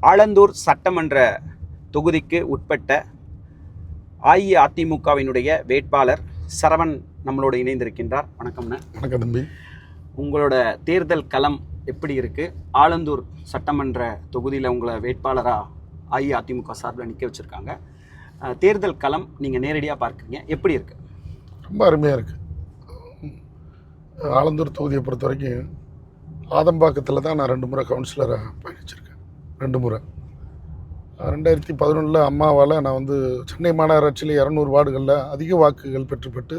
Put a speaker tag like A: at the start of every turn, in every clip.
A: ஆலந்தூர் சட்டமன்ற தொகுதிக்கு உட்பட்ட அஇஅதிமுகவினுடைய வேட்பாளர் சரவணன் நம்மளோடு இணைந்திருக்கின்றார். வணக்கம்ண்ணா.
B: வணக்கம் தம்பி.
A: உங்களோட தேர்தல் களம் எப்படி இருக்குது? ஆலந்தூர் சட்டமன்ற தொகுதியில் உங்களை வேட்பாளராக அஇஅதிமுக சார்பில் நிற்க வச்சுருக்காங்க. தேர்தல் களம் நீங்கள் நேரடியாக பார்க்குறீங்க, எப்படி இருக்குது?
B: ரொம்ப அருமையாக இருக்குது. ஆலந்தூர் தொகுதியை பொறுத்த வரைக்கும் ஆதம்பாக்கத்தில் தான் நான் 2 முறை கவுன்சிலராக பயணிச்சிருக்கேன். 2 முறை. 2011 அம்மாவால் நான் சென்னை மாநகராட்சியில் 200 வார்டுகளில் அதிக வாக்குகள் பெற்று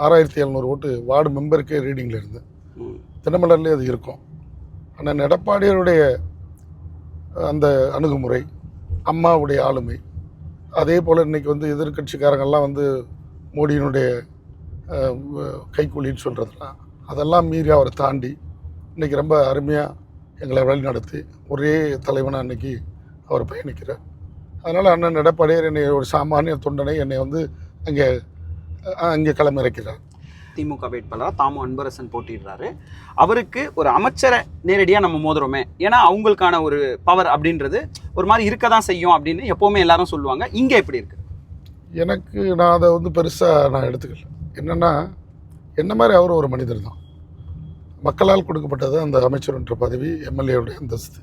B: 6700 ஓட்டு வார்டு மெம்பருக்கே ரீடிங்கில் இருந்தேன். தினமலர்லேயே அது இருக்கும். ஆனால் எடப்பாடியாருடைய அந்த அணுகுமுறை, அம்மாவுடைய ஆளுமை, அதே போல் இன்றைக்கி எதிர்கட்சிக்காரங்கள்லாம் மோடியினுடைய கைக்கூலின்னு சொல்கிறதுலாம் அதெல்லாம் மீறி அவரை தாண்டி இன்றைக்கி ரொம்ப அருமையாக எங்களை வழி நடத்தி ஒரே தலைவனாக இன்றைக்கி அவர் பயணிக்கிறார். அதனால் அண்ணன் எடப்பாடியார் என்னை ஒரு சாமானிய தொண்டனை என்னை அங்கே களமிறக்கிறார்.
A: திமுக வேட்பாளராக தாமு அன்பரசன் போட்டிடுறாரு. அவருக்கு ஒரு அமைச்சரை நேரடியாக நம்ம மோதுறோமே, ஏன்னா அவங்களுக்கான ஒரு பவர் அப்படின்றது ஒரு மாதிரி இருக்க தான் செய்யும் அப்படின்னு எப்போவுமே எல்லாரும் சொல்லுவாங்க. இங்கே எப்படி இருக்குது?
B: எனக்கு நான் அதை பெருசாக நான் எடுத்துக்கல. என்னென்னா, என்ன மாதிரி அவர் ஒரு மனிதர் தான். மக்களால் கொடுக்கப்பட்டது அந்த அமைச்சர்ன்ற பதவி, எம்எல்ஏவுடைய அந்தஸ்து.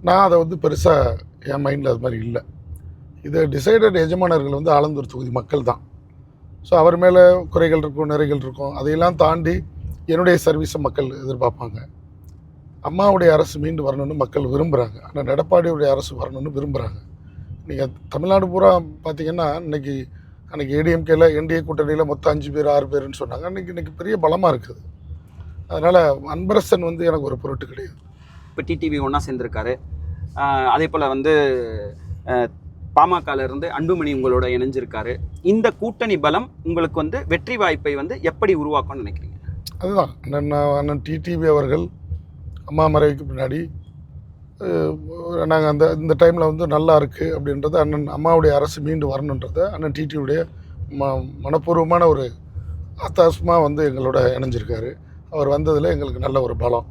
B: நான் அதை பெருசாக என் மைண்டில் அது மாதிரி இல்லை. இதை டிசைடட் எஜமானர்கள் ஆலந்தூர் தொகுதி மக்கள் தான். ஸோ அவர் மேலே குறைகள் இருக்கும், நிறைகள் இருக்கும். அதையெல்லாம் தாண்டி என்னுடைய சர்வீஸை மக்கள் எதிர்பார்ப்பாங்க. அம்மாவுடைய அரசு மீண்டு வரணும்னு மக்கள் விரும்புகிறாங்க. ஆனால் எடப்பாடியுடைய அரசு வரணும்னு விரும்புகிறாங்க. நீங்கள் தமிழ்நாடு பூரா பார்த்தீங்கன்னா அன்றைக்கி ஏடிஎம்கேல என்டிஏ கூட்டணியில் மொத்தம் 5 பேர் 6 பேருன்னு சொன்னாங்க. இன்றைக்கி பெரிய பலமாக இருக்குது. அதனால் அன்பரசன் எனக்கு ஒரு பொருட்டு கிடையாது.
A: இப்போ டிடிவி ஒன்றா சேர்ந்துருக்காரு. அதே போல் பாமகலேருந்து அன்புமணி உங்களோட இணைஞ்சிருக்காரு. இந்த கூட்டணி பலம் உங்களுக்கு வெற்றி வாய்ப்பை எப்படி உருவாக்கும்னு நினைக்கிறீங்க?
B: அதுதான் அண்ணன் டிடிவி அவர்கள் அம்மா மறைவுக்கு பின்னாடி நாங்கள் இந்த டைமில் நல்லா இருக்குது அப்படின்றத, அம்மாவுடைய அரசு மீண்டு வரணுன்றதை அண்ணன் டிடிவியுடைய மனப்பூர்வமான ஒரு அத்தாசமாக எங்களோட இணைஞ்சிருக்காரு. அவர் வந்ததில் எங்களுக்கு நல்ல ஒரு பலம்.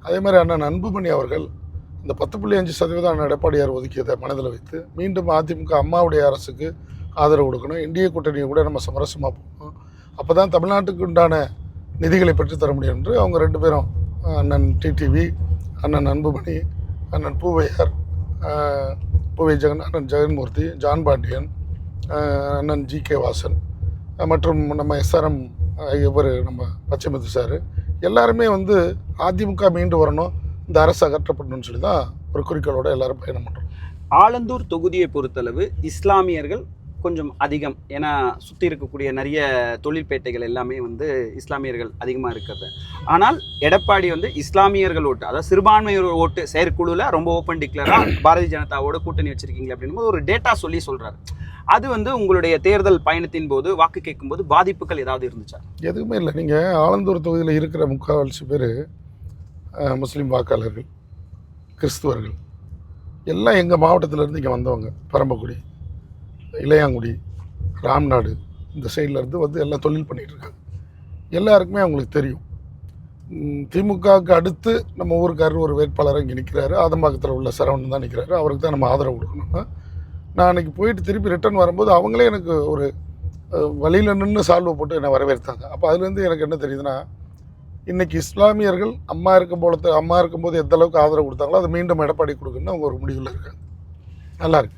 B: அதே மாதிரி அண்ணன் அன்புமணி அவர்கள் இந்த 10.5% அண்ணன் எடப்பாடியார் ஒதுக்கியதை மனதில் வைத்து மீண்டும் அதிமுக அம்மாவுடைய அரசுக்கு ஆதரவு கொடுக்கணும். இந்திய கூட்டணியை கூட நம்ம சமரசமாக போகணும். அப்போ தான் தமிழ்நாட்டுக்கு உண்டான நிதிகளை பெற்றுத்தர முடியும் என்று அவங்க 2 பேரும், அண்ணன் டிடிவி, அண்ணன் அன்புமணி, அண்ணன் பூவையார், அண்ணன் ஜெகன்மூர்த்தி, ஜான் பாண்டியன், அண்ணன் ஜி.கே. வாசன் மற்றும் நம்ம எஸ்ஆர்எம், இவர் நம்ம பச்சைமுத்து சார், எல்லாருமே அதிமுக மீண்டு வரணும், இந்த அரசு அகற்றப்படணும்னு சொல்லி தான் ஒரு குறிக்கோளோடு எல்லாரும் பயணம் பண்ணுறோம்.
A: ஆலந்தூர் தொகுதியை பொறுத்தளவு இஸ்லாமியர்கள் கொஞ்சம் அதிகம். ஏன்னா சுற்றி இருக்கக்கூடிய நிறைய தொழிற்பேட்டைகள் எல்லாமே இஸ்லாமியர்கள் அதிகமாக இருக்கிறது. ஆனால் எடப்பாடி இஸ்லாமியர்கள் ஓட்டு, அதாவது சிறுபான்மையோர் ஓட்டு செயற்குழுவில் ரொம்ப ஓப்பன் டிக்ளராக பாரதிய ஜனதாவோட கூட்டணி வச்சுருக்கீங்க அப்படின்போது ஒரு டேட்டா சொல்லி சொல்கிறாரு. அது உங்களுடைய தேர்தல் பயணத்தின் போது வாக்கு கேட்கும்போது பாதிப்புகள் ஏதாவது இருந்துச்சா?
B: எதுவுமே இல்லை. நீங்கள் ஆலந்தூர் தொகுதியில் இருக்கிற முக்கால்வாசி பேர் முஸ்லீம் வாக்காளர்கள், கிறிஸ்துவர்கள் எல்லாம் எங்கள் மாவட்டத்திலேருந்து இங்கே வந்தவங்க. பரம்பக்குடி, இளையாங்குடி, ராம்நாடு, இந்த சைட்லேருந்து எல்லாம் தொழில் பண்ணிகிட்ருக்காங்க. எல்லாருக்குமே அவங்களுக்கு தெரியும். திமுகவுக்கு அடுத்து நம்ம ஊருக்காரர் ஒரு வேட்பாளராக இங்கே நிற்கிறாரு. ஆதம்பாக்கத்தில் உள்ள சரவணன் தான் நிற்கிறாரு. அவருக்கு தான் நம்ம ஆதரவு கொடுக்கணும்னா, நான் அன்றைக்கி போயிட்டு திருப்பி ரிட்டர்ன் வரும்போது அவங்களே எனக்கு ஒரு வழியில் நின்று சால்வை போட்டு என்னை வரவேற்றாங்க. அப்போ அதுலேருந்து எனக்கு என்ன தெரியுதுன்னா, இன்றைக்கி இஸ்லாமியர்கள் அம்மா இருக்கும்போது எந்த அளவுக்கு ஆதரவு கொடுத்தாங்களோ அதை மீண்டும் எடப்பாடி கொடுக்குன்னு அவங்க ஒரு முடிவில் இருக்காங்க. நல்லாயிருக்கு.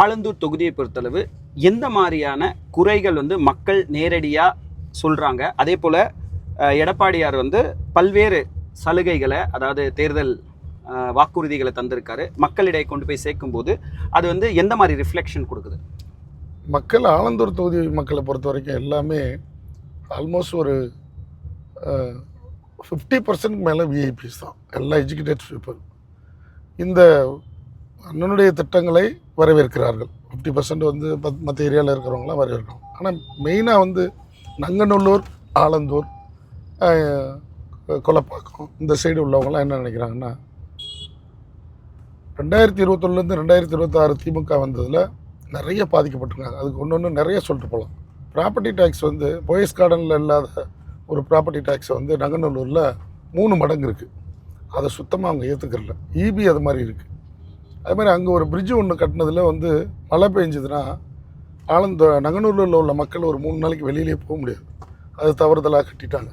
A: ஆலந்தூர் தொகுதியை பொறுத்தளவு எந்த மாதிரியான குறைகள் மக்கள் நேரடியாக சொல்கிறாங்க? அதே போல் எடப்பாடியார் பல்வேறு சலுகைகளை, அதாவது தேர்தல் வாக்குறுதிகளை தந்திருக்காரு. மக்களிடையே கொண்டு போய் சேர்க்கும்போது அது எந்த மாதிரி ரிஃப்ளெக்ஷன் கொடுக்குது?
B: மக்கள் ஆலந்தூர் தொகுதி மக்களை பொறுத்த வரைக்கும் எல்லாமே ஆல்மோஸ்ட் ஒரு 50% மேலே விஐபிஸ் தான். எல்லாம் எஜுகேட்டட் பீப்புள். இந்த அண்ணனுடைய திட்டங்களை வரவேற்கிறார்கள். 50% மற்ற ஏரியாவில் இருக்கிறவங்களாம் வரவேற்கிறோம். ஆனால் மெயினாக நங்கநல்லூர், ஆலந்தூர், கொலப்பாக்கம் இந்த சைடு உள்ளவங்களாம் என்ன நினைக்கிறாங்கன்னா, 2021 2026 திமுக வந்ததில் நிறைய பாதிக்கப்பட்டிருக்காங்க. அதுக்கு ஒன்று நிறைய சொல்லிட்டு போகலாம். ப்ராப்பர்ட்டி டேக்ஸ் போயஸ் கார்டனில் இல்லாத ஒரு ப்ராப்பர்ட்டி டேக்ஸை நங்கநல்லூரில் 3 மடங்கு இருக்குது. அதை சுத்தமாக அவங்க ஏற்றுக்கிறல. ஈபி அது மாதிரி இருக்குது. அது மாதிரி அங்கே ஒரு பிரிட்ஜு ஒன்று கட்டினதில் வந்து மழை பெஞ்சதுன்னா நங்கனூரில் உள்ள மக்கள் ஒரு 3 நாளைக்கு வெளியிலே போக முடியாது. அது தவறுதலாக கட்டிட்டாங்க.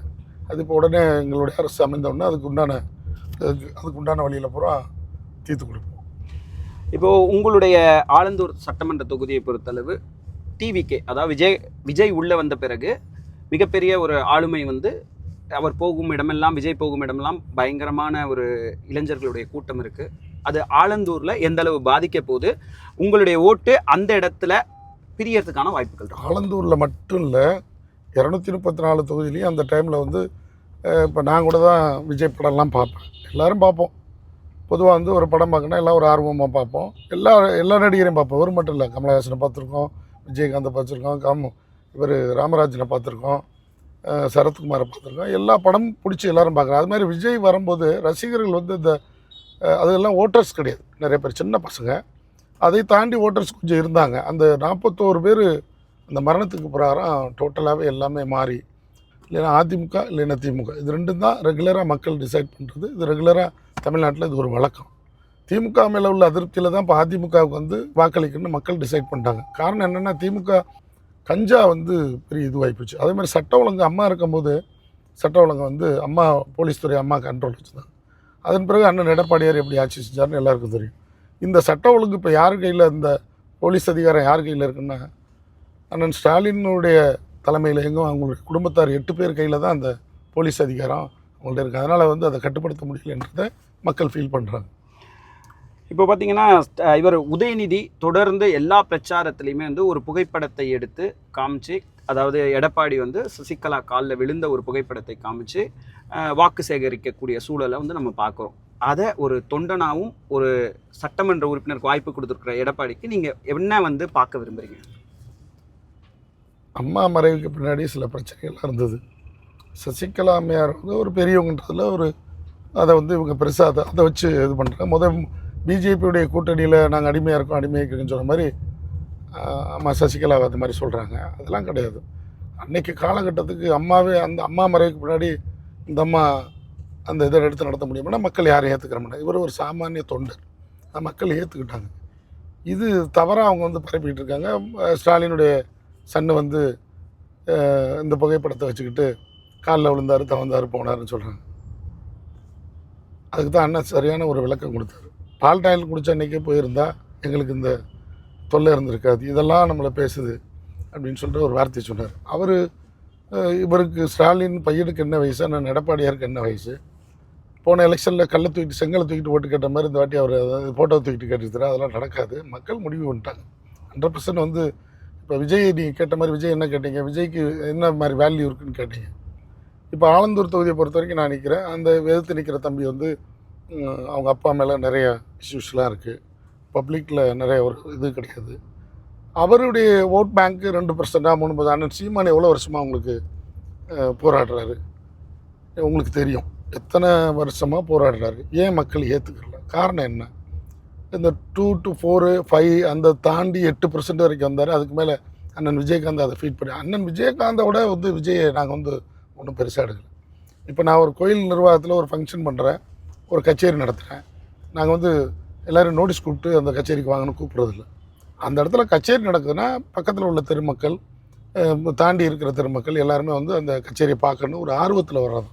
B: அது இப்போ உடனே எங்களுடைய அரசு அமைந்தோடனே அதுக்குண்டான வழியில் பூரா தீர்த்து கொடுப்போம்.
A: இப்போது உங்களுடைய ஆலந்தூர் சட்டமன்ற தொகுதியை பொறுத்தளவு டிவிகே, அதாவது விஜய் உள்ளே வந்த பிறகு மிகப்பெரிய ஒரு ஆளுமை வந்து அவர் போகும் இடமெல்லாம், விஜய் போகும் இடமெல்லாம் பயங்கரமான ஒரு இளைஞர்களுடைய கூட்டம் இருக்குது. அது ஆலந்தூரில் எந்த அளவு பாதிக்க போகுது? உங்களுடைய ஓட்டு அந்த இடத்துல பிரியறதுக்கான வாய்ப்புகள் இருக்கு?
B: ஆலந்தூரில் மட்டும் இல்லை, 234 தொகுதியிலையும் அந்த டைமில் வந்து இப்போ நான் கூட தான் விஜய் படம்லாம் பார்ப்பேன். எல்லோரும் பார்ப்போம். பொதுவாக வந்து ஒரு படம் பார்க்கணும் எல்லாம் ஒரு ஆர்வமாக பார்ப்போம். எல்லா நடிகரையும் பார்ப்போம். ஒரு மட்டும் இல்லை, கமலஹாசனை பார்த்துருக்கோம், விஜயகாந்தை பார்த்துருக்கோம், இவர் ராமராஜனை பார்த்துருக்கோம், சரத்குமாரை பார்த்துருக்கோம். எல்லா படமும் பிடிச்சி எல்லோரும் பார்க்குறோம். அது மாதிரி விஜய் வரும்போது ரசிகர்கள் வந்து இந்த அதெல்லாம் ஓட்டர்ஸ் கிடையாது, நிறைய பேர் சின்ன பசங்க. அதை தாண்டி ஓட்டர்ஸ் கொஞ்சம் இருந்தாங்க. அந்த 41 பேர் அந்த மரணத்துக்கு பிரகாரம் டோட்டலாகவே எல்லாமே மாறி, இல்லைன்னா அதிமுக இல்லைன்னா திமுக, இது ரெண்டும் தான் ரெகுலராக மக்கள் டிசைட் பண்ணுறது. இது ரெகுலராக தமிழ்நாட்டில் இது ஒரு வழக்கம். திமுக மேலே உள்ள அதிருப்தியில் தான் இப்போ அதிமுகவுக்கு வந்து வாக்களிக்கணும்னு மக்கள் டிசைட் பண்ணிட்டாங்க. காரணம் என்னென்னா, திமுக கஞ்சா வந்து பெரிய இதுவாகி போச்சு. அதே மாதிரி சட்ட ஒழுங்கு அம்மா இருக்கும்போது சட்ட ஒழுங்கு வந்து போலீஸ் துறை அம்மா கண்ட்ரோல் வச்சுருந்தாங்க. அதன் பிறகு அண்ணன் எடப்பாடியார் எப்படி ஆட்சி செஞ்சார்னு எல்லாருக்கும் தெரியும். இந்த சட்ட ஒழுங்கு இப்போ யார் கையில், இந்த போலீஸ் அதிகாரம் யார் கையில் இருக்குன்னா, அண்ணன் ஸ்டாலினுடைய தலைமையில் எங்கும் அவங்களுடைய குடும்பத்தார் 8 பேர் கையில் தான் அந்த போலீஸ் அதிகாரம் அவங்கள்ட்ட இருக்குது. அதனால் வந்து அதை கட்டுப்படுத்த முடியலன்றதை மக்கள் ஃபீல் பண்ணுறாங்க.
A: இப்போ பார்த்தீங்கன்னா, இவர் உதயநிதி தொடர்ந்து எல்லா பிரச்சாரத்துலேயுமே வந்து ஒரு புகைப்படத்தை எடுத்து காமிச்சு, அதாவது எடப்பாடி வந்து சசிகலா காலில் விழுந்த ஒரு புகைப்படத்தை காமிச்சு வாக்கு சேகரிக்கக்கூடிய சூழலை வந்து நம்ம பார்க்குறோம். அதை ஒரு தொண்டனாகவும் ஒரு சட்டமன்ற உறுப்பினருக்கு வாய்ப்பு கொடுத்துருக்குற எடப்பாடிக்கு நீங்கள் என்ன வந்து பார்க்க விரும்புகிறீங்க?
B: அம்மா மறைவுக்கு பின்னாடி சில பிரச்சனைகள்லாம் இருந்தது. சசிகலா அம்மையார் வந்து ஒரு பெரியவங்கன்றதில் அதை வந்து இவங்க பெருசாக அதை வச்சு இது பண்ணுறாங்க. பிஜேபியுடைய கூட்டணியில் நாங்கள் அடிமையாக இருக்கோம், அடிமையாக்குன்னு சொன்ன மாதிரி அம்மா சசிகலா அது மாதிரி சொல்கிறாங்க. அதெல்லாம் கிடையாது. அன்றைக்கி காலகட்டத்துக்கு அந்த அம்மா மறைவுக்கு பின்னாடி இந்த அம்மா அந்த இதை எடுத்து நடத்த முடியும்னா மக்கள் யாரும் ஏற்றுக்கிற மாட்டாங்க. இவர் ஒரு சாமானிய தொண்டர், மக்கள் ஏற்றுக்கிட்டாங்க. இது தவறாக அவங்க வந்து பரப்பிட்டு இருக்காங்க. ஸ்டாலினுடைய சன்னு வந்து இந்த புகைப்படத்தை வச்சுக்கிட்டு காலில் விழுந்தார், தவந்தார், போனார்னு சொல்கிறாங்க. அதுக்கு தான் அண்ணன் சரியான ஒரு விளக்கம் கொடுத்தாரு. பால் டாயில் குடித்த அன்றைக்கே போயிருந்தால் எங்களுக்கு இந்த தொல்லை இருந்திருக்காது, இதெல்லாம் நம்மளை பேசுது அப்படின்னு சொல்லிட்டு ஒரு வார்த்தையை சொன்னார். இவருக்கு ஸ்டாலின் பையனுக்கு என்ன வயசு, அண்ணன் எடப்பாடியாருக்கு என்ன வயசு? போன எலெக்ஷனில் செங்கலை தூக்கிட்டு ஓட்டு கேட்ட மாதிரி இந்த வாட்டி அவர் ஃபோட்டோ தூக்கிட்டு கேட்டுருந்தார். அதெல்லாம் நடக்காது. மக்கள் முடிவு பண்ணிட்டாங்க. 100% வந்து இப்போ விஜய் நீங்கள் கேட்ட மாதிரி விஜய் என்ன கேட்டீங்க, விஜய்க்கு என்ன மாதிரி வேல்யூ இருக்குதுன்னு கேட்டீங்க. இப்போ ஆலந்தூர் தொகுதியை பொறுத்த வரைக்கும் நான் நிற்கிறேன். அந்த எதிர்த்து நிற்கிற தம்பி வந்து அவங்க அப்பா மேலே நிறைய இஷ்யூஸ்லாம் இருக்குது. பப்ளிக்கில் நிறைய ஒரு இது கிடையாது. அவருடைய ஓட் பேங்க்கு 2% 3%. அண்ணன் சீமான் எவ்வளோ வருஷமாக உங்களுக்கு போராடுறாரு உங்களுக்கு தெரியும். எத்தனை வருஷமாக போராடுறாரு. ஏன் மக்கள் ஏற்றுக்கல? காரணம் என்ன? இந்த 2 to 4, 5 அந்த தாண்டி 8% வரைக்கும் வந்தார். அதுக்கு மேலே அண்ணன் விஜயகாந்த் அதை ஃபீட் பண்ணி, அண்ணன் விஜயகாந்தோட வந்து விஜயை நாங்கள் வந்து ஒன்றும் பெருசாக எடுக்கலை. இப்போ நான் ஒரு கோயில் நிர்வாகத்தில் ஒரு ஃபங்க்ஷன் பண்ணுறேன், ஒரு கச்சேரி நடத்துகிறேன். நாங்கள் வந்து எல்லோரும் நோட்டீஸ் கூப்பிட்டு அந்த கச்சேரிக்கு வாங்கன்னு கூப்பிட்றதில்ல. அந்த இடத்துல கச்சேரி நடக்குதுன்னா பக்கத்தில் உள்ள தெருமக்கள், தாண்டி இருக்கிற தெருமக்கள் எல்லாருமே வந்து அந்த கச்சேரியை பார்க்கணும் ஒரு ஆர்வத்தில் வர்றது.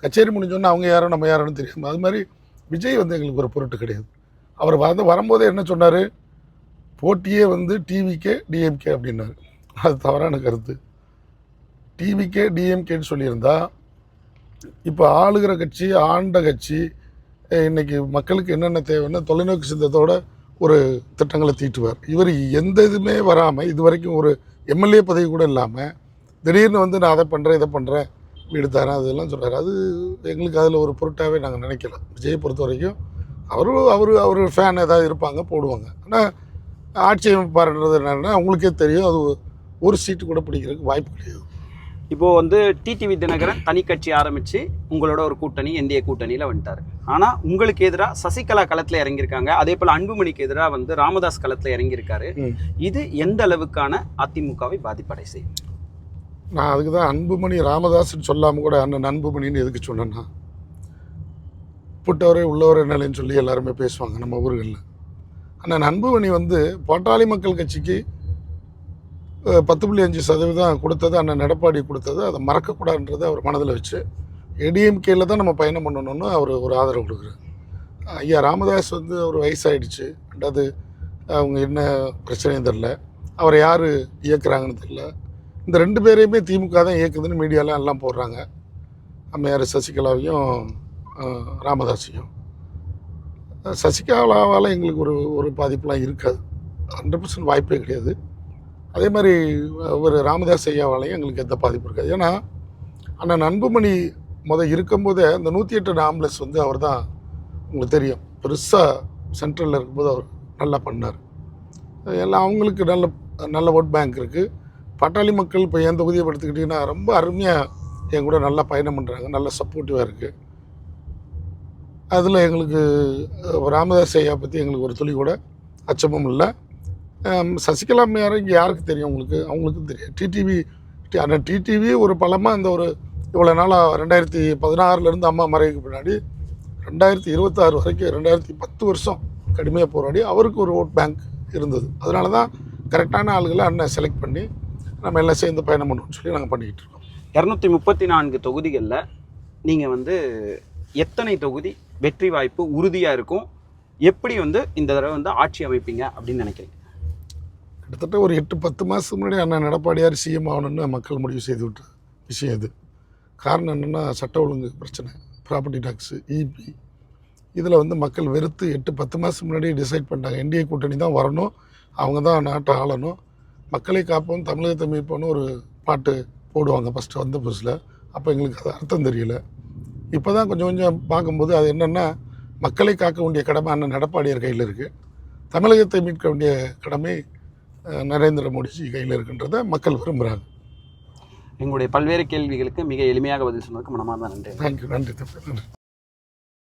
B: கச்சேரி முடிஞ்சோன்னா அவங்க யாரும் நம்ம யாருன்னு தெரியும். அது மாதிரி விஜய் வந்து எங்களுக்கு ஒரு பொருட்டு கிடையாது. அவர் வரும்போதே என்ன சொன்னார், போட்டியே வந்து டிவிகே டிஎம்கே அப்படின்னாரு. அது தவறான கருத்து. டிவிகே டிஎம்கேன்னு சொல்லியிருந்தா இப்போ ஆளுகிற கட்சி, ஆண்ட கட்சி இன்றைக்கி மக்களுக்கு என்னென்ன தேவைன்னு தொலைநோக்கு சிந்தத்தோட ஒரு திட்டங்களை தீட்டுவார். இவர் எந்த இதுவுமே வராமல் இது வரைக்கும் ஒரு எம்எல்ஏ பதவி கூட இல்லாமல் திடீர்னு வந்து நான் அதை பண்ணுறேன் இதை பண்ணுறேன் வீடு தரேன் அதெல்லாம் சொல்கிறார். அது எங்களுக்கு அதில் ஒரு பொருட்டாகவே நாங்கள் நினைக்கல. விஜயை பொறுத்த வரைக்கும் அவர் ஃபேன் ஏதாவது இருப்பாங்க, போடுவாங்க. ஆனால் ஆட்சி அமைப்பாருன்றது என்னென்னா அவங்களுக்கே தெரியும், அது ஒரு சீட்டு கூட பிடிக்கிறதுக்கு வாய்ப்பு கிடையாது.
A: இப்போது வந்து டிடிவி தினகரன் தனி கட்சி ஆரம்பித்து உங்களோட ஒரு கூட்டணி என்டிஏ கூட்டணியில் வந்துட்டார். ஆனால் உங்களுக்கு எதிராக சசிகலா களத்தில் இறங்கியிருக்காங்க. அதே போல் அன்புமணிக்கு எதிராக வந்து ராமதாஸ் களத்தில் இறங்கியிருக்காரு. இது எந்த அளவுக்கான அதிமுகவை பாதிப்படை செய்யும்?
B: நான் அதுக்கு தான் அன்புமணி ராமதாஸ்ன்னு சொல்லாமல் கூட அண்ணன் அன்புமணின்னு எதுக்கு சொன்னேன்னா, உட்பட்டவரே உள்ளவரே நிலைன்னு சொல்லி எல்லாருமே பேசுவாங்க நம்ம ஊர்களில். ஆனால் அன்புமணி வந்து பாட்டாளி மக்கள் கட்சிக்கு 10.5% கொடுத்தது, அண்ணன் எடப்பாடி கொடுத்தது, அதை மறக்கக்கூடாதுன்றதை அவர் மனதில் வச்சு ஏடிஎம்கேல தான் நம்ம பயணம் பண்ணணும்னு அவர் ஒரு ஆதரவு கொடுக்குறாரு. ஐயா ராமதாஸ் வந்து அவர் வயசாகிடுச்சு, ரெண்டாவது அவங்க என்ன பிரச்சனையும் தெரில, அவரை யார் இயக்குறாங்கன்னு தெரில. இந்த 2 பேரையுமே திமுக தான் இயக்குதுன்னு மீடியாவில் எல்லாம் போடுறாங்க, அம்மையார் சசிகலாவையும் ராமதாஸையும். சசிகலாவால் எங்களுக்கு ஒரு பாதிப்புலாம் இருக்காது, 100% வாய்ப்பே கிடையாது. அதே மாதிரி ஒரு ராமதாஸ் ஐயாவாலையும் எங்களுக்கு எந்த பாதிப்பும் இருக்காது. ஏன்னா அண்ணன் அன்புமணி இருக்கும்போதே அந்த 108 ஆம்புலன்ஸ் வந்து அவர் தான், உங்களுக்கு தெரியும், பெருசாக சென்ட்ரலில் இருக்கும்போது அவர் நல்லா பண்ணார். எல்லாம் அவங்களுக்கு நல்ல ஓட் பேங்க் இருக்குது. பாட்டாளி மக்கள் இப்போ என் தொகுதியை படுத்துக்கிட்டிங்கன்னா ரொம்ப அருமையாக என் கூட நல்லா பயணம் பண்ணுறாங்க, நல்ல சப்போர்ட்டிவாக இருக்குது. அதில் எங்களுக்கு ராமதாஸ் ஐயா பற்றி எங்களுக்கு ஒரு துளி கூட அச்சமும் இல்லை. சசிகலா அம்மையார் இங்கே யாருக்கு தெரியும், அவங்களுக்கும் தெரியும். டிடிவி ஒரு பலமாக இந்த ஒரு இவ்வளோ நாளாக 2016 அம்மா மறைவுக்கு பின்னாடி 2026 வரைக்கும் 2010 வருஷம் கடுமையாக போராடி அவருக்கு ஒரு ஓட் பேங்க் இருந்தது. அதனால தான் கரெக்டான ஆளுகளை அண்ணன் செலக்ட் பண்ணி நம்ம எல்லாம் சேர்ந்து பயணம் பண்ணணும்னு சொல்லி நாங்கள் பண்ணிக்கிட்டு இருக்கோம்.
A: 234 தொகுதிகளில் நீங்கள் வந்து எத்தனை தொகுதி வெற்றி வாய்ப்பு உறுதியாக இருக்கும், எப்படி வந்து இந்த தடவை வந்து ஆட்சி அமைப்பீங்க அப்படின்னு நினைக்கிறீங்க?
B: கிட்டத்தட்ட ஒரு 8-10 மாதத்துக்கு முன்னாடி அண்ணன் எடப்பாடியார் சிஎம் ஆகணும்னு மக்கள் முடிவு செய்து விட்ட விஷயம் இது. காரணம் என்னென்னா சட்ட ஒழுங்கு பிரச்சனை, ப்ராப்பர்ட்டி டேக்ஸு, இபி, இதில் வந்து மக்கள் வெறுத்து 8-10 மாதத்துக்கு முன்னாடி டிசைட் பண்ணிட்டாங்க என்டிஏ கூட்டணி தான் வரணும், அவங்க தான் நாட்டை ஆளணும், மக்களை காப்போம் தமிழகத்தை மீட்போன்னு ஒரு பாட்டு போடுவாங்க ஃபஸ்ட்டு வந்த புதுசில். அப்போ எங்களுக்கு அது அர்த்தம் தெரியல. இப்போ தான் கொஞ்சம் கொஞ்சம் பார்க்கும்போது அது என்னென்னா மக்களை காக்க வேண்டிய கடமை அண்ணன் எடப்பாடியார் கையில் இருக்குது, தமிழகத்தை மீட்க வேண்டிய கடமை நரேந்திர மோடிஜி கையில் இருக்குன்றதை மக்கள் விரும்புகிறாங்க.
A: எங்களுடைய பல்வேறு கேள்விகளுக்கு மிக எளிமையாக பதில் சொன்னதுக்கு மனமார்ந்த நன்றி.
B: தேங்க்யூ, நன்றி.